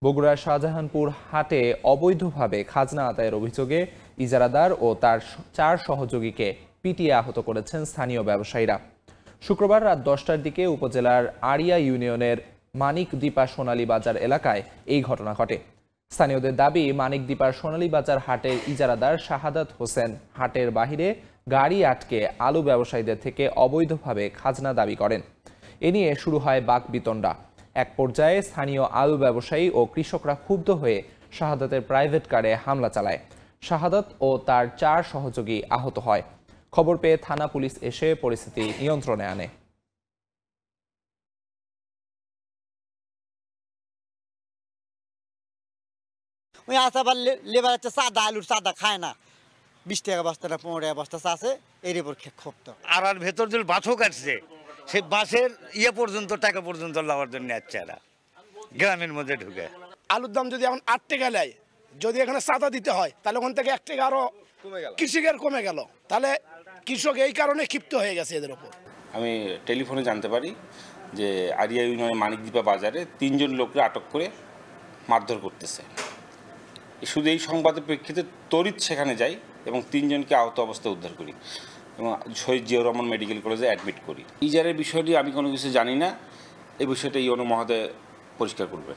বগুড়ার শাহজাহানপুর হাটে অবৈধভাবে খাজনা আদায়ের অভিযোগে ইজারাদার ও তার 4 সহযোগীকে পিটিয়ে আহত করেছেন স্থানীয় ব্যবসায়ীরা। শুক্রবার রাত 10টার দিকে উপজেলার আড়িয়া ইউনিয়নের মানিকদ্বীপা সোনালী বাজার এলাকায় এই ঘটনা ঘটে। স্থানীয়দের দাবি, মানিকদ্বীপার সোনালী বাজার হাটের ইজারাদার শাহাদাত হোসেন হাটের বাহিরে গাড়ি আটকে আলু ব্যবসায়ীদের থেকে অবৈধভাবে খাজনা দাবি করেন। এ নিয়ে শুরু হয় বাকবিতণ্ডা। এক পর্যায়ে স্থানীয় আলু ব্যবসায়ী ও কৃষকরা ক্ষুব্ধ হয়ে শাহাদাতের প্রাইভেট কারে হামলা চালায়। শাহাদাত ও তার 4 সহযোগী আহত হয়। খবর পেয়ে থানা পুলিশ এসে পরিস্থিতি নিয়ন্ত্রণে আনে। ওই আসাবার লেবার আছে সাদা আলুর সাদা খায় না, 20 টাকা বস্তা না 15 টাকা বস্তা আছে, এর উপর ক্ষোভ। তো আর ভেতর যে বাছও কাটছে, সেই বাসের পর্যন্ত টাকা পর্যন্ত লাগার জন্য আসছে এরা গ্রামের মধ্যে ঢুকে। আলুর দাম যদি এখন 8 টাকা নেয়, যদি এখানে সাদা দিতে হয় তাহলে ওখান থেকে 1 টাকা আরো কৃষকের কমে গেল, তাহলে কৃষক এই কারণে ক্ষিপ্ত হয়ে গেছে এদের উপর। আমি টেলিফোনে জানতে পারি যে আড়িয়া ইউনিয়নের মানিকদ্বীপা বাজারে 3 জন লোককে আটক করে মারধর করতেছে। শুধু এই সংবাদের প্রেক্ষিতে তড়িৎ সেখানে যাই এবং 3 জনকে আহত অবস্থায় উদ্ধার করি এবং শহীদ জিয়াউর রহমান মেডিকেল কলেজে অ্যাডমিট করি। ইজারের বিষয়টি আমি কোনো কিছু জানি না, এই বিষয়টা ইউনো মহোদয় পরিষ্কার করবেন।